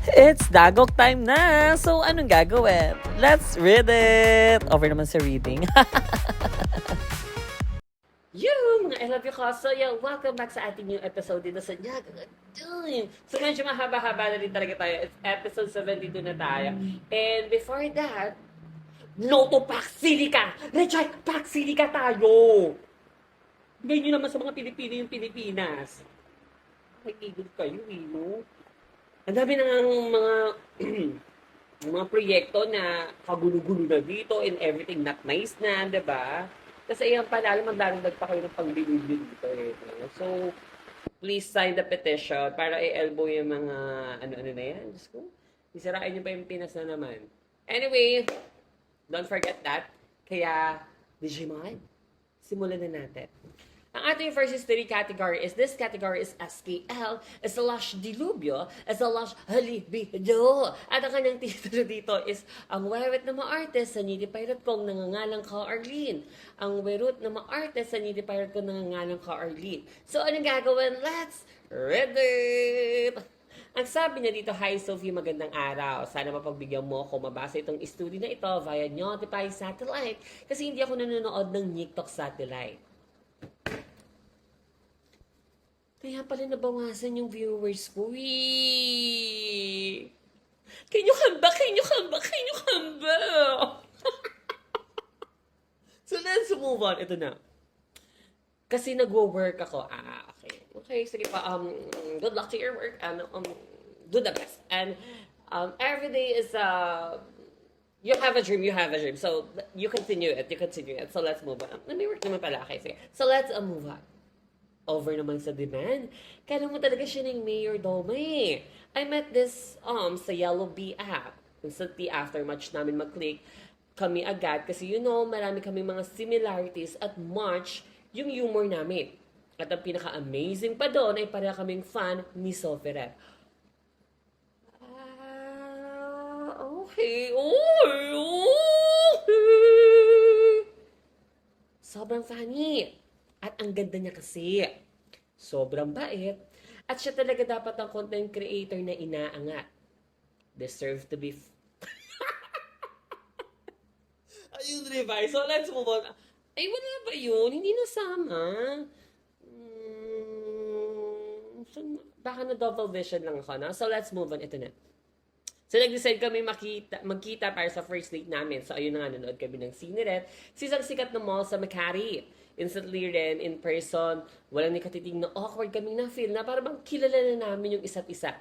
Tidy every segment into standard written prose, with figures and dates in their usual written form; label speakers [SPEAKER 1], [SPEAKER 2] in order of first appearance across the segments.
[SPEAKER 1] It's dagok time na! So, anong gagawin? Let's read it! Over naman sa reading. Yung mga I love you ko. So, welcome back sa ating new episode dito sa Nyagaga. So, medyo mahaba-haba na rin talaga tayo. It's episode 72 na tayo. And before that, Noto Paxilica! Rechai Paxilica tayo! Ganyan naman sa mga Pilipino yung Pilipinas. Nakikigil kayo no? Ang dami nang mga mga proyekto na kagulo-gulo na dito and everything not nice na, di ba? Kasi yan pala, magdaragdag pa kayo ng pang-bilibili dito eh. So, please sign the petition para i-elbow yung mga ano-ano na yan. Diyos ko, isirain nyo pa yung Pinas na naman. Anyway, don't forget that. Kaya, Digimon, simulan na natin. Ang ating first history category is, this category is SKL, slash dilubyo, slash halibido. At ang kanyang titulo dito is, ang wewet na maarte sa nidi pirate kong nangangalang ka Arlene. Ang werut na maarte sa nidi pirate kong nangangalang ka Arlene. So, anong gagawin? Let's read it! Ang sabi niya dito, hi Sophie, magandang araw. Sana mapagbigyan mo ako mabasa itong study na ito via Notify Satellite kasi hindi ako nanonood ng TikTok Satellite. Kaya pala nabawasan yung viewers ko. Can you come back? Can you come back? Can you come back? So let's move on. Ito na. Kasi nagwo-work ako. Okay. Okay, sige pa. Good luck to your work and do the best. And every day is you have a dream, you have a dream. So you continue it, you continue it. So let's move on. May work naman pala. Okay, sige. So let's move on. Over naman sa demand. Kala mo talaga siya ng Mayor Doma eh. I met this sa Yellow Bee app. Instantly after match namin mag-click, kami agad kasi marami kami mga similarities at match yung humor namin. At ang pinaka-amazing pa doon ay para kaming fan ni Sophie. Okay. Sobrang funny. At ang ganda niya kasi. Sobrang bait. At siya talaga dapat ang content creator na inaangat. Deserve to be... Ayun, revise. So, let's move on. Ay, wala ba yun? Hindi nasama. Baka na double vision lang ako, no? So, let's move on. Ito na. So, nag-decide kami magkita para sa first date namin. So, ayun na nga, nanood kami ng Cineret. Sisang sikat na mall sa Makati. Instantly rin, in person, walang nikatiting na awkward kaming na-feel na parang kilala na namin yung isa't isa.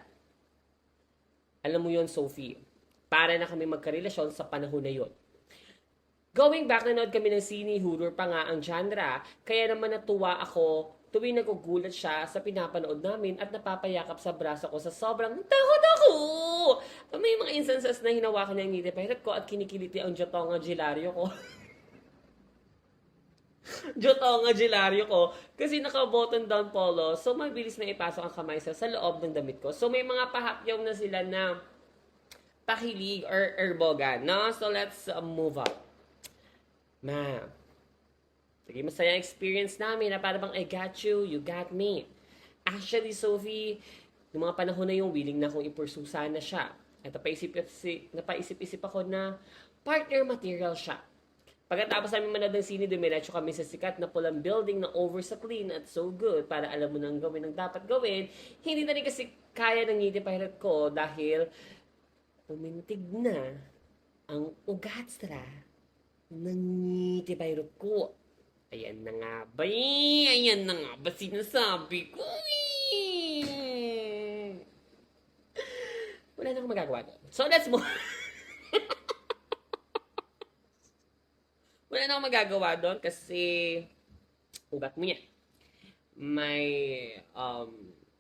[SPEAKER 1] Alam mo yon Sophie. Para na kami magkarelasyon sa panahon na yon. Going back, nanood kami ng sine, horror pa nga ang genre. Kaya naman natuwa ako tuwing nagugulat siya sa pinapanood namin at napapayakap sa braso ko sa sobrang takot ako. May mga instances na hinawakan niya yung niti pirate ko at kinikiliti ang Jotonga Gilario ko. Jotonga Gilario ko kasi naka-button down polo, so mabilis na ipasok ang kamay sa loob ng damit ko. So may mga pahapyaw na sila na pakilig or erbogan, no? So let's move on. Sige, masaya experience namin na parang I got you, you got me. Actually, Sophie, noong mga panahon na yung willing na akong i-pursue sana siya. At napaisip-isip ako na partner material siya. Pagkatapos namin manood ng sine, dumiretso kami sa sikat na pulang building na over sa clean at so good para alam mo nang gawin ang dapat gawin. Hindi na rin kasi kaya ng ngiti pirate ko dahil pumintig na ang ugatsra ng ngiti pirate ko. Ayan na nga ba Ayan na nga ba sinasabi ko Wala na akong magagawa doon. So let's move. Wala na akong magagawa doon kasi ugat mo niya. May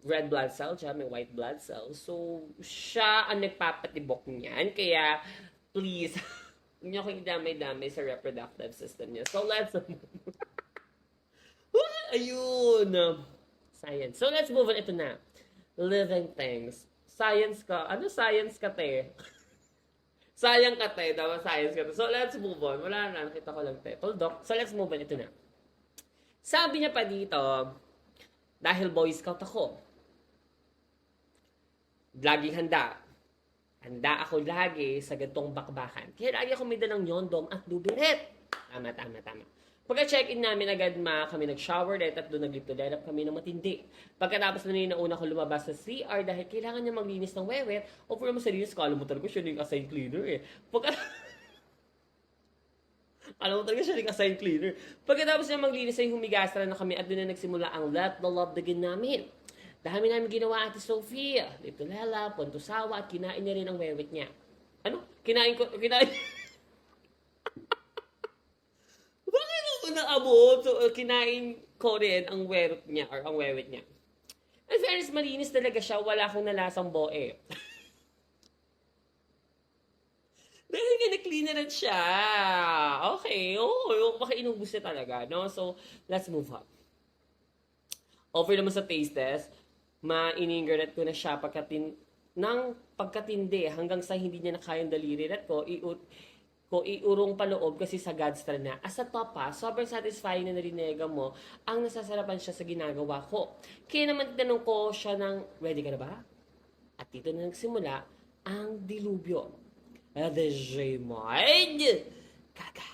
[SPEAKER 1] red blood cell siya, may white blood cell. So, siya ang nagpapatibok niyan. Kaya, please, huwag niyo akong damay-damay sa reproductive system niya. So, let's ayun. Science. So, let's move on. Ito na. Living things. Science ka. Ano science ka, te? Sayang ka, te. Dapat science ka, te. So, let's move on. Wala na. Nakita ko lang, te. Tuldok. So, let's move on. Ito na. Sabi niya pa dito, dahil Boy Scout ako, laging handa Handa ako lagi sa gantong bakbakan. Kaya lagi ako may dalang yondom at lubiret. Tama, tama, tama. Pagka-check-in namin agad kami nag-shower ulit at doon naglito-lelap kami ng matindi. Pagkatapos na nauna ko lumabas sa CR dahil kailangan niya maglinis ng wewet o for naman sa linis, kala mo talaga siya yung assigned cleaner eh. Alam mo talaga siya nag-assign cleaner. Pagkatapos niya maglinis ay humigastra na kami at doon na nagsimula ang Let the Love Begin namin. Dami namin ginawa Ate Sophie. Dito lala, punto sawa at kinain niya rin ang wewet niya. Ano? Kinain. Bakit ako naabot? So, kinain ko rin ang wewet niya or ang wewet niya. In fairness, malinis talaga siya. Wala akong nalasang boe. Dahil nga na-cleaneran siya. Okay. Baka inubos niya talaga. No? So, let's move on. Over naman sa taste test, ma-iningarat ko na siya pagkatindi hanggang sa hindi niya na kayang dalirirat ko, iurong paloob kasi sa Godstra na. As a top sobrang satisfying na narinega mo ang nasasarapan siya sa ginagawa ko. Kaya naman tinanong ko siya ng, ready ka na ba? At dito na nagsimula ang dilubyo. The J-Mind! Kaka.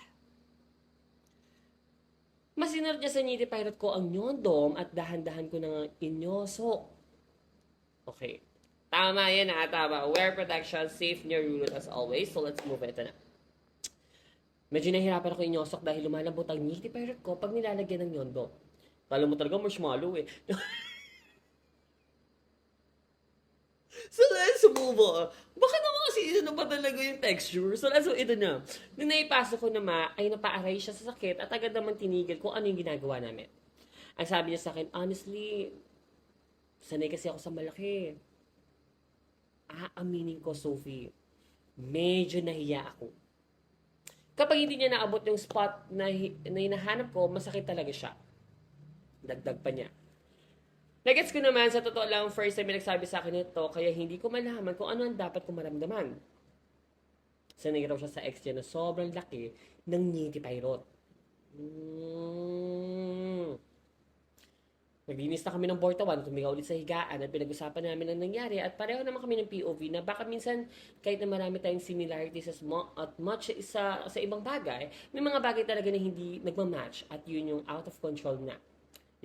[SPEAKER 1] Masinarap niya sa Nitty Pirate ko ang yondom at dahan-dahan ko ng inyoso. Okay. Tama yan tama. Wear protection, safe near ruled as always. So let's move ito na. Medyo nahihirapan ako inyosok dahil lumalambot ang Nitty Pirate ko pag nilalagyan ng yondom. Kala mo talaga marshmallow eh. So let's move on. Baka naman kasi na ba talaga yung texture? So let's ito na. Nung naipasok ko naman, ay napaaray siya sa sakit at agad naman tinigil kung ano yung ginagawa namin. Ang sabi niya sa akin, honestly, sanay kasi ako sa malaki. Aaminin ko, Sophie, medyo nahiya ako. Kapag hindi niya naabot yung spot na hinahanap ko, masakit talaga siya. Dagdag pa niya. Nagets ko naman, sa totoo lang, first time nagsabi sa akin ito, kaya hindi ko malaman kung ano ang dapat kong maramdaman. Sanay raw siya sa ex niya na sobrang laki ng Nitty Pirate. Naglinis na kami ng Bortawan, tumigaw ulit sa higaan at pinag-usapan namin ang nangyari at pareho naman kami ng POV na baka minsan kahit na marami tayong similarities at much sa ibang bagay, may mga bagay talaga na hindi nagmamatch at yun yung out of control na.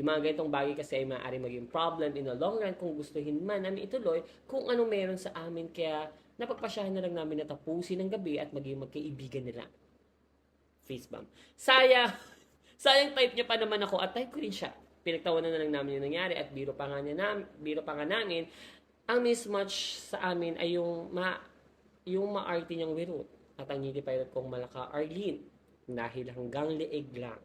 [SPEAKER 1] Yung mga ganitong bagay kasi ay maaari maging problem in the long run kung gustuhin man namin ituloy kung ano meron sa amin. Kaya napagpasyahan na lang namin na tapusin ng gabi at maging magkaibigan nila. Face bump. Sayang type niya pa naman ako at type ko rin siya. Pinagtawanan na lang namin yung nangyari at biro pa nga namin. Ang mismatch sa amin ay yung maarte niyang wirot at ang Nitty Pirate kong malaka Arlene dahil hanggang leeg lang.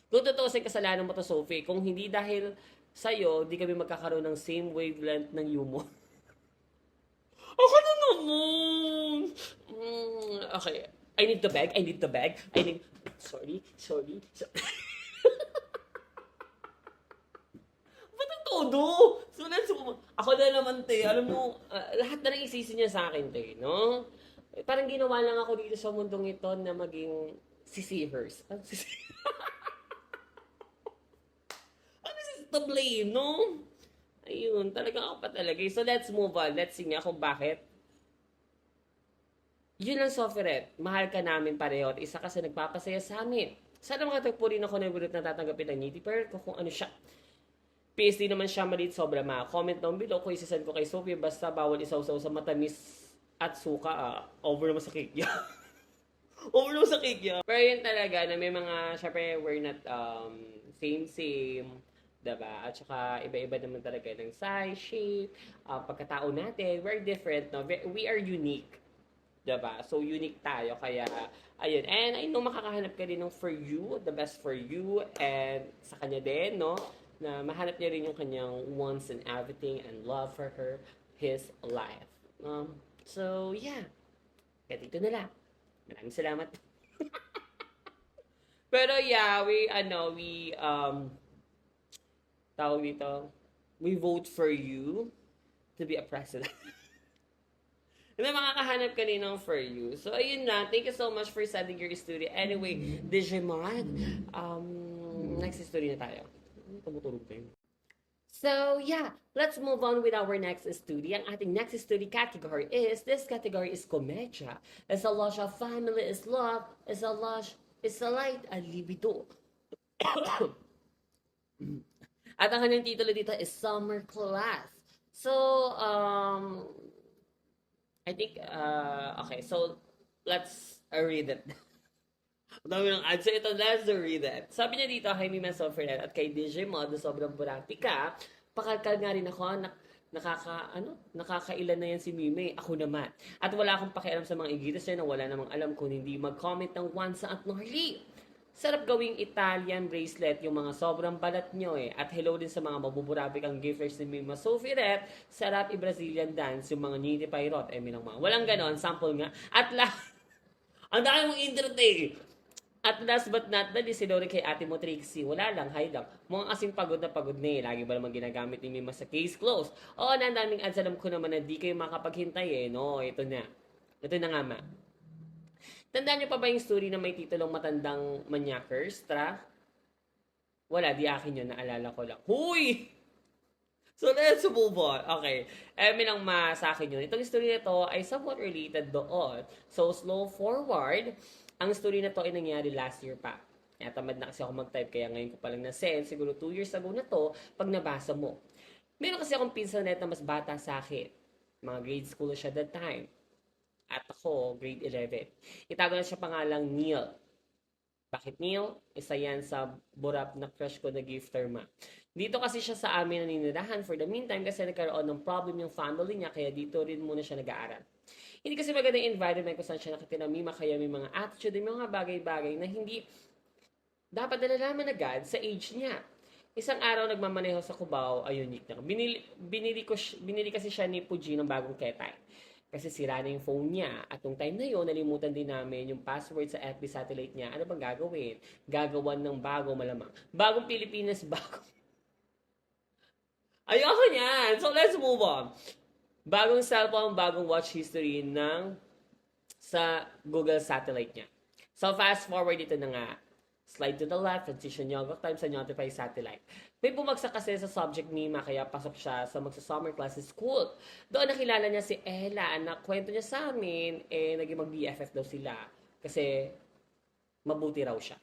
[SPEAKER 1] Kung totoo sa kasalanan mo to, Sophie, kung hindi dahil sa'yo, di kami magkakaroon ng same wavelength ng humor. Ako na naman! Okay. I need to beg. Sorry. Ba't ang todo? So, ako na naman, te. Alam mo, lahat na lang isisi niya sa akin, te, no? Parang ginawa lang ako dito sa mundong ito na maging sisihers. To blame, no? Ayun, talaga ako pa talaga. So, let's move on. Let's see nga kung bakit. Yun ang Sophie. Mahal ka namin pareho at isa kasi nagpapasaya sa amin. Sana makatagpo rin ako ng birot na tatanggapin ng Nitty Pirate ko kung ano siya. PSD naman siya maliit sobra comment down below kung isasend ko kay Sophie basta bawal isaw-saw sa matamis at suka. Over naman sa cake niya. Over naman sa cake niya. Pero yun talaga na may mga, syempre, we're not same. Diba? At saka, iba-iba naman talaga ng size, shape, pagkatao natin. We're different, no? We are unique. Diba? So, unique tayo. Kaya, ayun. And I know makakahanap ka rin ng for you, the best for you, and sa kanya din, no? Na mahanap niya rin yung kanyang wants and everything and love for his life. So, yeah. Kaya dito na lang. Maraming salamat. Pero, yeah, tawag dito, we vote for you to be a president. May makakahanap ka rin ng for you. So, ayun na. Thank you so much for sending your story. Anyway, Digimon, next story na tayo. Tumutulog tayo. So, yeah, let's move on with our next study. Ang ating next study category this category is komedya. It's a lush of family, is love, is a light, a libido. At ang kanyang titulo dito is Summer Class. So, I think, okay, so let's read it. Ang dami ng ads. So ito, let's read it. Sabi niya dito kay Mima Sofernet at kay DJ Mod na sobrang burati ka. Pakalkal nga rin ako, nakakailan na yan si Mime. Ako naman. At wala akong pakialam sa mga igitas niya na wala namang alam kung hindi mag-comment ng Wansa at Norly. Sarap gawing Italian bracelet yung mga sobrang balat nyo eh. At hello din sa mga mabuburabik ang gifters ni Mima Sofiret. Sarap i-Brazilian dance yung mga Niti Pairot. Minang mga. Walang ganon. Sample nga. At ang dami mong intro eh. At last but not the least, sinuri kay ate mo Trixie. Wala lang, hi lang. Mukhang kasing pagod na pagod na eh. Lagi ba naman ginagamit ni Mima sa case closed? Oo, na ang daming ads. Alam ko naman na di kayo makapaghintay eh. No, ito na. Ito na nga ma. Tandaan niyo pa ba yung story na may titulong Matandang Manyakers? Wala, di akin yun. Naalala ko lang. Huy! So, let's move on. Okay. Minang sa akin yun. Itong story na to ay somewhat related doon. So, slow forward. Ang story na to ay nangyari last year pa. Kaya tamad na kasi ako mag-type, kaya ngayon ko palang na-send. Siguro 2 years ago na to, pag nabasa mo. Meron kasi akong pinsanet na mas bata sa akin. Mga grade school siya that time. At ako, grade 11. Itago na siya pangalang Neil. Bakit Neil? Isa yan sa burap na crush ko na gifter ma. Dito kasi siya sa amin naninirahan for the meantime kasi nagkaroon ng problem yung family niya, kaya dito rin muna siya nag-aaral. Hindi kasi magandang environment kung saan siya nakatinamima, kaya may mga attitude, may mga bagay-bagay na hindi dapat nalalaman agad sa age niya. Isang araw nagmamaneho sa Cubao, ayun, na. Binili kasi siya ni Puji ng bagong ketay. Kasi sira na yung phone niya. At nung time na yun, nalimutan din namin yung password sa FB satellite niya. Ano bang gagawin? Gagawan ng bago malamang. Bagong Pilipinas, bago. Ayoko niyan. So let's move on. Bagong cellphone, bagong watch history sa Google satellite niya. So fast forward ito na nga. Slide to the left, transition Yogurt time sa Notify satellite. May bumagsak kasi sa subject Mima, kaya pasok siya sa magsa-summer class sa school. Doon nakilala niya si Ella, na kwento niya sa amin, naging mag-BFF daw sila. Kasi mabuti raw siya.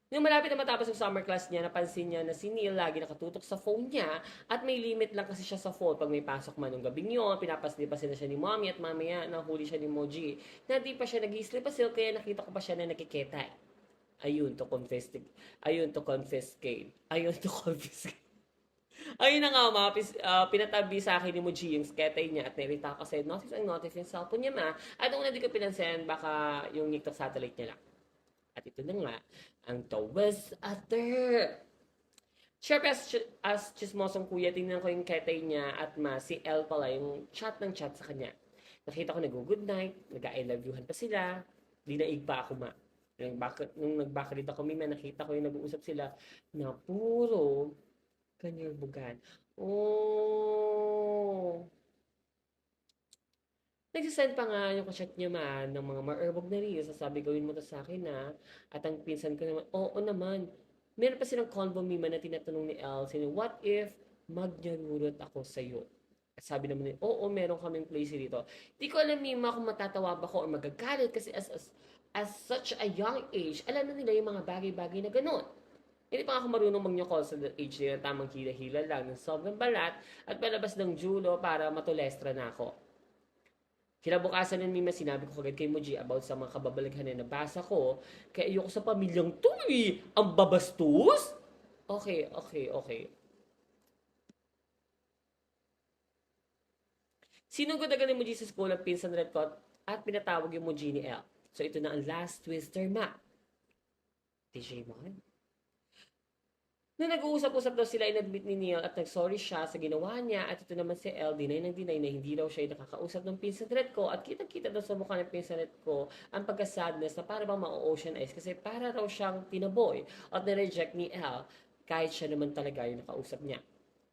[SPEAKER 1] Nung malapit na matapos yung summer class niya, napansin niya na si Neil lagi nakatutok sa phone niya at may limit lang kasi siya sa phone. Pag may pasok man ng gabing yun, pinapaslipasin na siya ni mommy at mamaya nahuli siya ni Moji. Na di pa siya nag-i-slip-asil, kaya nakita ko pa siya na nakiketay. Ayun to confiscate. Ayun to confiscate. Ayun na nga, pinatabi sa akin ni Moji yung sketay niya at nairita ko kasi notice yung cellphone niya ma. At nung hindi ko pinansin, baka yung TikTok satellite niya lang. At ito na nga, ang tawes ater. Siyempre, as chismosong kuya, tingnan ko yung ketay niya at si El pala, yung chat sa kanya. Nakita ko nag-good night, nag-I love youhan pa sila, di naig pa ako ma. Nung nagbakalita ako, may nakita ko yung nag-uusap sila na puro kanyarbugan. Oh! Nagsisend pa nga yung chat niya man ng mga ma-erbog na reels. Sasabi, gawin mo to sa akin na. At ang pinsan ko naman, oo naman. Meron pa silang convo mima na tinatanong ni Elsie, what if magnyarurot ako sa'yo? At sabi naman niya, oo, meron kaming place dito. Di ko alam mima kung matatawa ba ko o magagalit kasi as such a young age, alam na nila yung mga bagay-bagay na ganun. Hindi pa ako marunong mag-call sa age na tamang hila-hila lang ng sobrang balat at palabas ng julo para matulestra na ako. Kinabukasan ng Mima, sinabi ko kagad kay Moji about sa mga kababalaghan na nabasa ko. Kaya ayoko sa pamilyang to eh. Ang babastos? Okay. Sinugod agad ni Moji sa school ang pinsan red coat at pinatawag yung Moji ni El. So ito na ang last twister ma. DJ Mon? Nung nag-uusap-usap daw sila, inadmit ni Neil at nag-sorry siya sa ginawa niya at ito naman si Elle, deny na hindi daw siya nakakausap ng pinsanet ko at kitang-kita daw sa mukha ng pinsanet ko ang pagka-sadness na para bang ma-ocean eyes kasi para raw siyang tinaboy at na-reject ni Elle kahit siya naman talaga yung nakausap niya.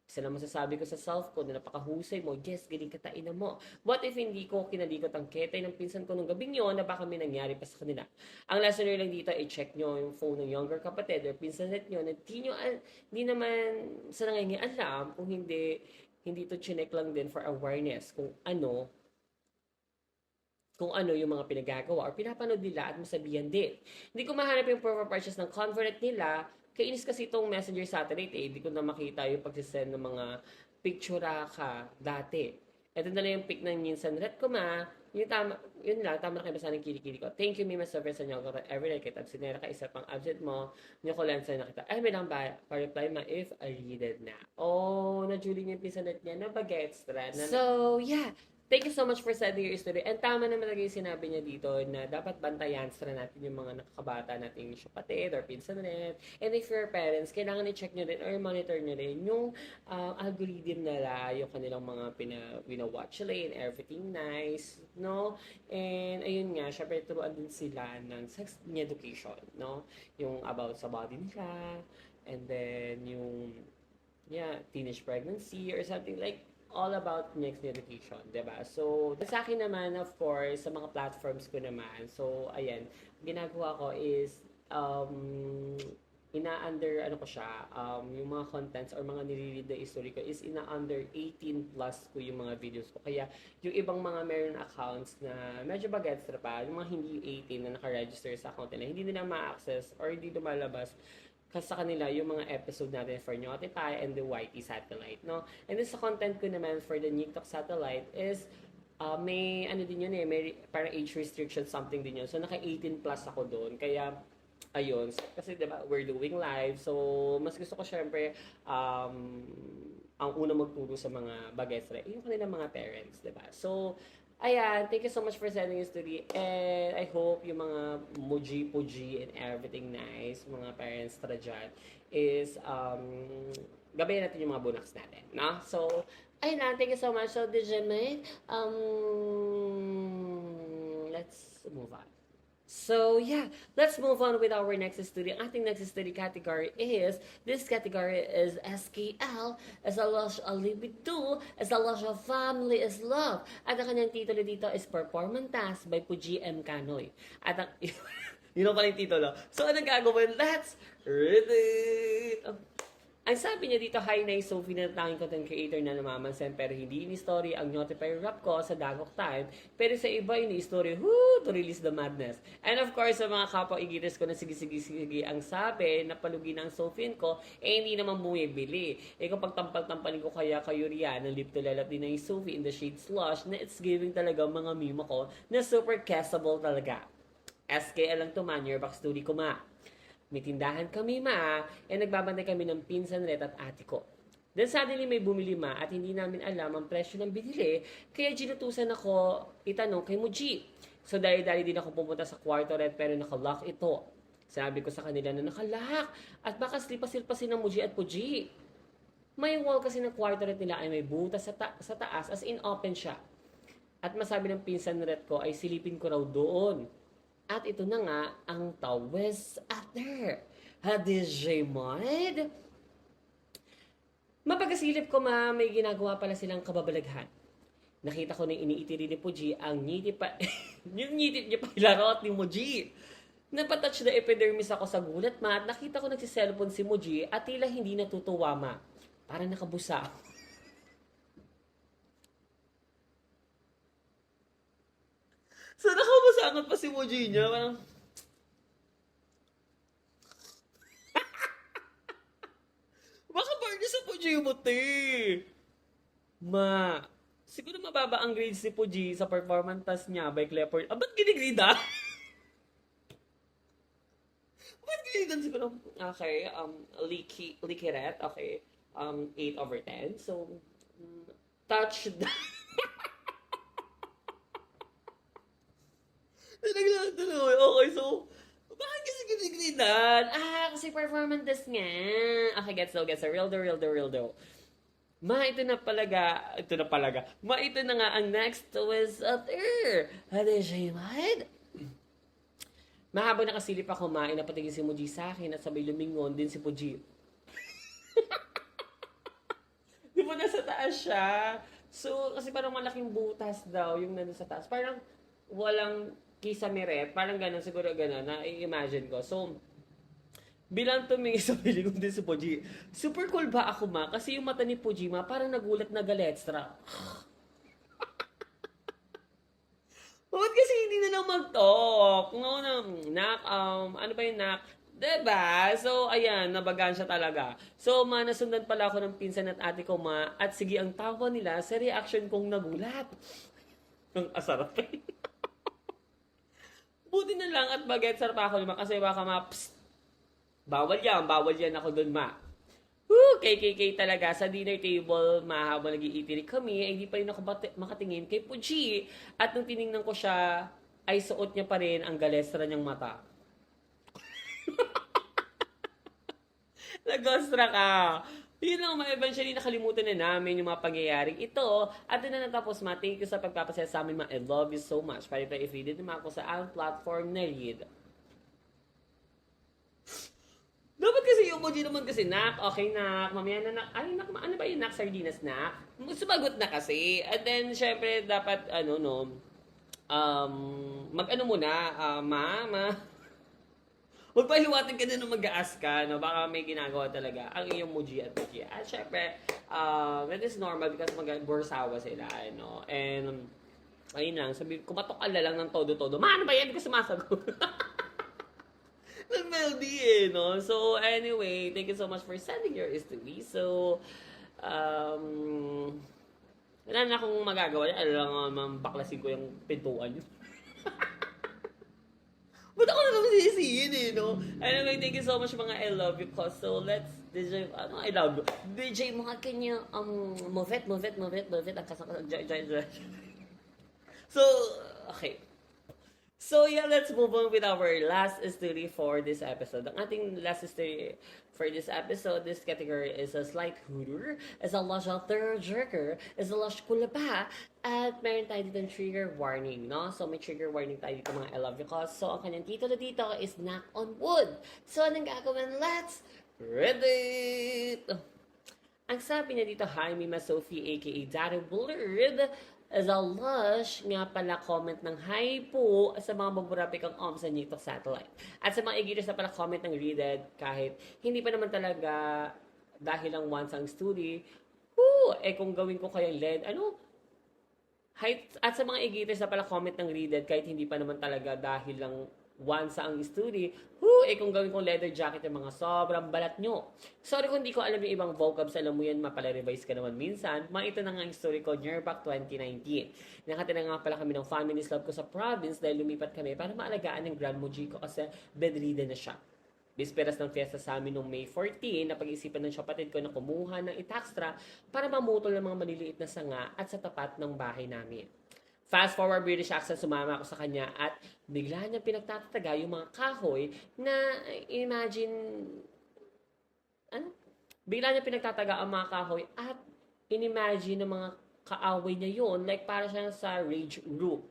[SPEAKER 1] Isa lang masasabi ko sa self ko na napakahusay mo, yes, galing katain mo. What if hindi ko kinalikot ang ketay ng pinsan ko nung gabing yun na baka may nangyari pa sa kanila? Ang lesson lang dito ay check nyo yung phone ng younger kapatid or pinsanet nyo na di naman sa nangyayari alam kung hindi to chinek lang din for awareness kung ano yung mga pinagagawa or pinapanood nila at masabihan din. Hindi ko mahanap yung proof of purchase ng convert nila. Kainis kasi itong messenger satellite eh. Hindi ko na makita yung pagsisend ng mga picture ka dati. Ito na lang yung pic ng minsan red ko yung tama, yun lang, tama na kayo basta ng kilikili ko. Thank you, Mima Sofia, sa nyo. Everyday kita, sinera ka, isa pang absent mo. Nyo ko lang sa nakita. Ay, may lang ba? Pa-reply ma if I read it na. Oh, na-julie niya yung pisanet niya. Na bag-extra. So, yeah. Thank you so much for sending your story. And tama naman talaga yung sinabi niya dito na dapat bantayan sa natin yung mga nakakabata nating kapatid or pinsan rin. And if your parents, kailangan i-check nyo rin or monitor nyo rin yung algorithm nila, yung kanilang mga watch nila and everything nice, no? And ayun nga, syempre turuan din sila ng sex education, no? Yung about sa body nila, and then yung teenage pregnancy or something like all about next education, 'di ba? So, sa akin naman, of course, sa mga platforms ko naman, so, ayan, ginagawa ko is, ina-under, ano ko siya, yung mga contents or mga nire-read na history ko is ina-under 18 plus ko yung mga videos ko. Kaya, yung ibang mga meron accounts na medyo bagetstra pa, yung mga hindi 18 na naka-register sa account nila, hindi nila ma-access or hindi lumalabas kasi sa kanila yung mga episode natin for Notify and the YT satellite, no? And then sa content ko naman for the TikTok satellite is may ano din yun may parang age restriction something din yun. So naka 18 plus ako doon. Kaya ayun, kasi 'di ba, we're doing live. So mas gusto ko syempre ang una magturo sa mga bagets yung kanilang mga parents, 'di ba? So ayan, thank you so much for sending your story. And I hope yung mga muji and everything nice, mga parents tara dyan, is gabayan natin yung mga bunaks natin, no? So, ayun na, thank you so much. So, Dijeme, let's move on. So, yeah, let's move on with our next study. Ang ating next study category this category is SKL, as a loss of libido, as a loss of family is love. At ang kanyang titulo dito is Performance Task by Puji M. Kanoy. At ang, yun ang pala yung titulo. So, anong gagawin? Let's read it! Ang sabi niya dito, hi na Sophie na tanging content creator na namamansin pero hindi ini-story ang notifier rap ko sa Dagok Time pero sa iba ini-story, to release the madness. And of course, sa mga kapwa-igiris ko na sige ang sabi na palugi ng Sophie ko, hindi naman bumibili. Kung pagtampal-tampalin ko kaya kayo riyan, ng lip to lalap din ng Sophie in the shade slush na it's giving talaga mga meme ko na super kissable talaga. SKL lang to man, your backstory ko May tindahan kami nagbabantay kami ng pinsan ret at ate ko. Then suddenly may bumili at hindi namin alam ang presyo ng binili, kaya ginutusan ako itanong kay Muji. So dali-dali din ako pumunta sa kwarto ret pero nakalock ito. Sabi ko sa kanila na nakalock at baka silpa-silpasin ng Muji at Puji. May wall kasi ng kwarto ret nila ay may butas sa taas as in open siya. At masabi ng pinsan ret ko ay silipin ko raw doon. At ito na nga ang tawes after. DJ Mod. Mapagasilip ko may ginagawa pala silang kababalaghan. Nakita ko na iniitiri ni Puji ang yung ngitip niya pailarot ni Muji. Napatouch na epidermis ako sa gulat at nakita ko nagsiselfon si Muji at tila hindi natutuwa Parang nakabusa ako. So, nakabasangot pa si Muji niya. Parang, baka party sa Puji mo, te. Siguro mababa ang grades ni Puji sa performance test niya by Clepper. Ba't ginigrade Ba't ginigrade siguro? Okay, leaky red. Okay, 8/10. So, touchdown. Okay, so, bakit kasi ginigridan? Kasi performance test nga. Okay, gets so, real do. Ito na nga ang next twist after. DJ Mod. Mahabang nakasilip ako napatingin si Muji sa akin at sabay lumingon din si Puji. taas siya. So, kasi parang malaking butas daw yung nandun sa taas. Parang walang kisame, parang ganun, siguro ganun, na i-imagine ko. So, bilang tumingin sa piling din si Poji, super cool ba ako ma? Kasi yung mata ni Pojima parang nagulat na galetstra. Bakit kasi hindi na lang mag-talk? No, na, nak, ano ba yung nak? Diba? So, ayan, nabagaan siya talaga. So, nasundan pala ako ng pinsan at ate ko, ma. At sige, ang tawa nila sa reaction kong nagulat. Ang asarap eh. Buti na lang at bagets pa ako naman kasi baka bawal yan ako dun, ma. Woo! KKK talaga. Sa dinner table, habang nag-iitinig kami, ay hindi pa rin ako makatingin kay Puji. At nung tiningnan ko siya, ay suot niya pa rin ang galestra niyang mata. Nagostra ka. Yun lang, eventually nakalimutan na namin yung mga pangyayaring ito. At doon na natapos, ma. Thank you sa pagpapasaya sa amin, ma. I love you so much. Para ito, if you did naman ako sa ang platform na read. Dapat kasi yung emoji naman kasi, nak, okay nak, mamaya na nak, ay nak, ano ba yung nak, sardinas nak? Sumagot na kasi. And then, syempre, dapat, mag-ano muna, ma. Magpahiwatig ka na nung mag-aas ka, no? Baka may ginagawa talaga ang iyong Muji at Muji. At syempre, that is normal because mag-bursawa sila, no? And, ayun lang, kumatok ka lang ng todo-todo. Ma, ano ba yan? Hindi ko sumasagot. Melody no? So, anyway, thank you so much for sending your is to me. So, wala na akong magagawa. Alam lang, baklasin ko yung pintuan. Ba't ako na naman sisiyin no? Anyway, thank you so much mga I love you ko. So, let's DJ, I love you. DJ mga kanya, move it. Ang kasang, So, okay. So yeah, let's move on with our last story for this episode. Ang ating last story for this episode, this category is a slight hooter, is a lush jerker, is a lush kulaba, at meron tayo dito ng trigger warning, no? So may trigger warning tayo dito mga I love you cause. So ang kanyang titulo dito is knock on wood. So anong gagawin? Let's read it! Ang sabi niya dito, hi, Mima Sophie, aka Daddy Bullard, as a lush, nga pala comment ng hi po sa mga maburapikang sa Nito Satellite. At sa mga igiris na pala comment ng Readed, kahit hindi pa naman talaga dahil lang once ang story, kung gawin ko kayang LED, at sa mga igiris na pala comment ng Readed, kahit hindi pa naman talaga dahil lang once ang story, kung gawin kong leather jacket yung mga sobrang balat nyo. Sorry kung hindi ko alam yung ibang vocabs, alam mo yan, mapala-revise ka naman minsan. Ito na nga yung story ko, Yearback 2019. Nakatira nga pala kami ng family love ko sa province dahil lumipat kami para maalagaan ng Grand Moji ko kasi bedridden na siya. Bisperas ng fiesta sa amin noong May 14, napag-isipan ng kapatid ko na kumuha ng itakstra para mamutol ng mga maliliit na sanga at sa tapat ng bahay namin. Fast forward British accent, sumama ako sa kanya at bigla niya pinagtatataga yung mga kahoy na imagine, bigla niya pinagtataga ang mga kahoy at inimagine ng mga kaaway niya yun, like para siyang sa rage room.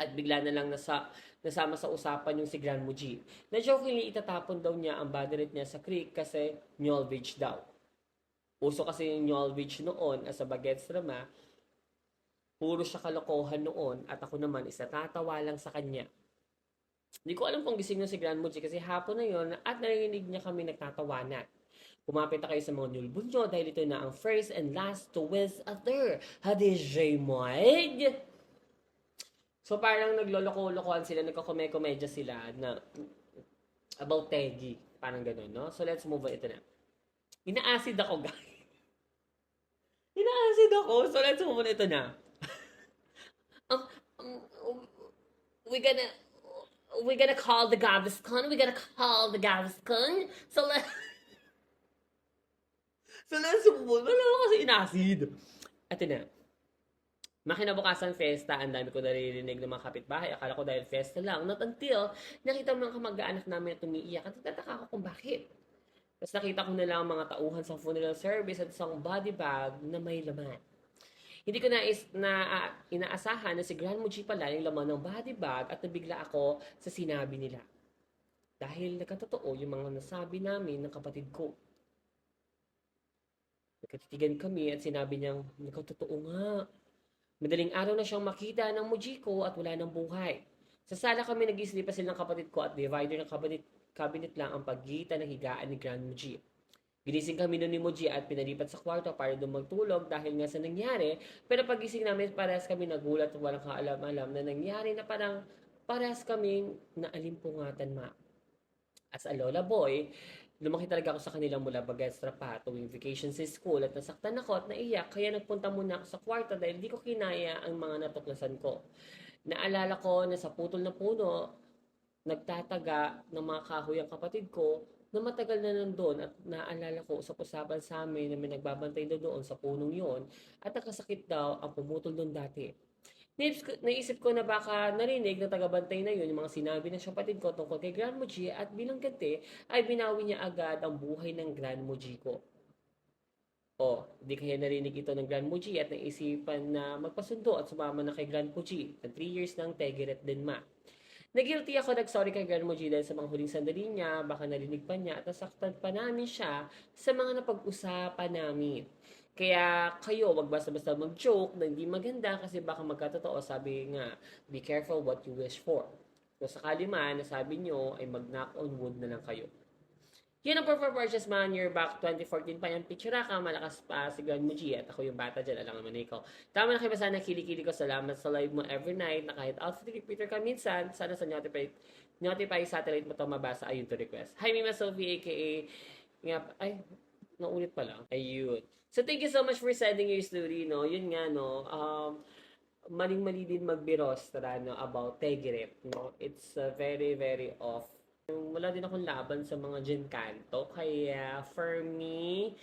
[SPEAKER 1] At bigla na lang nasama sa usapan yung si Grand Muji. Na-jokingly itatapon daw niya ang badarit niya sa creek kasi Nyolvich daw. Uso kasi yung Nyolvich noon as a bagets drama. Puro siya kalokohan noon at ako naman is natatawa lang sa kanya. Hindi ko alam kung gising na si Grand Muji kasi hapon na yon at narinig niya kami nagtatawanan. Kumapit na kayo sa mga nulbun nyo dahil ito na ang first and last to with other. Hadijay Moig! So parang nagloloko-lokohan sila, nagkakomedya sila na about Teggy. Parang ganun, no? So let's move on. Ito na. Ina-acid ako, guys. Ina-acid ako. So let's move on. Ito na. We're gonna call the Gaviscon. So let's move on. Wala ako kasi inasid. Ito na. Makinabukasan fiesta, ang dami ko naririnig ng mga kapitbahay. Akala ko dahil fiesta lang. Not until nakita mga kamag-anak namin na tumiiyak. At nagtataka ako kung bakit. Tapos nakita ko na lang mga tauhan sa funeral service at isang body bag na may laman. Hindi ko inaasahan na si Grand Muji pala yung laman ng body bag at nabigla ako sa sinabi nila. Dahil nagkatotoo yung mga nasabi namin ng kapatid ko. Nagkatitigan kami at sinabi niyang, "Naku, totoo nga. Madaling araw na siyang makita ng Mujiko at wala ng buhay. Sa sala kami nag-iislipasil ng kapatid ko at divider ng cabinet lang ang pagitan ng higaan ni Grand Muji. Ginising kami noon ni Muji at pinalipat sa kwarto para doon magtulog dahil nga sa nangyari. Pero pagising namin, parehas kami nagulat at walang kaalam-alam na nangyari na parang parehas kaming naalimpungatan as a lola boy, lumaki talaga ako sa kanila mula bagestra pa tuwing vacation sa school at nasaktan ako at naiyak kaya nagpunta muna ako sa kwarto dahil di ko kinaya ang mga natuklasan ko. Naalala ko na sa putol na puno, nagtataga ng mga kahoy ang kapatid ko na matagal na nandun at naalala ko usap-usapan sa amin na may nagbabantay na doon sa punong yon at nakasakit daw ang pumutol doon dati. Naisip ko na baka narinig na tagabantay na yun yung mga sinabi ng kapatid ko tungkol kay Grand Muji at bilang ganti ay binawi niya agad ang buhay ng Grand Muji ko. O, di kaya narinig ito ng Grand Muji at naisipan na magpasundo at sumama na kay Grand Muji na 3 years ng Tegeret din ma. Nagilty ako nag-sorry kay Grand Muji dahil sa mga huling sandali niya, baka narinig pa niya at nasaktan pa namin siya sa mga napag-usapan namin. Kaya kayo, wag basta-basta mag-joke na hindi maganda kasi baka magkatotoo. Sabi nga, be careful what you wish for. Kung sakali man, nasabi nyo, ay mag-knock on wood na lang kayo. Yun ang for purchase man year back 2014 pa yung picture ka, malakas pa si Grand Muji at ako yung bata dyan, alam naman ikaw. Tama na kayo ba sana kilikili ko, salamat sa live mo every night na kahit outfit repeater ka minsan, sana sa notify satellite mo to mabasa ayun to request. Hi Mima Sophie aka nga, ay, naulit pa lang. Ayun. So thank you so much for sending your story, no? Yun nga, no? Maling-mali din magbiros no, about Tegret, no? It's very, very off. Wala din akong laban sa mga Genkanto. Kaya, for me,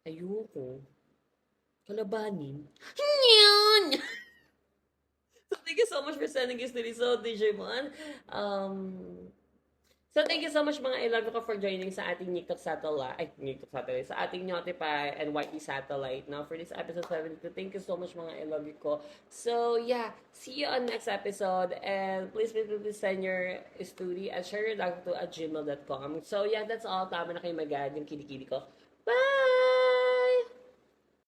[SPEAKER 1] ayoko. Kalabanin. Yun! So, thank you so much for sending this to me. So, Digimon, so, thank you so much mga I love you ko for joining sa ating TikTok satellite, sa ating Notify and YT satellite now for this episode 72. Thank you so much mga I love you ko. So, yeah, see you on next episode and please send your story at share your dog to at gmail.com. So, yeah, that's all. Tama na kayo magag yung kilikili ko. Bye!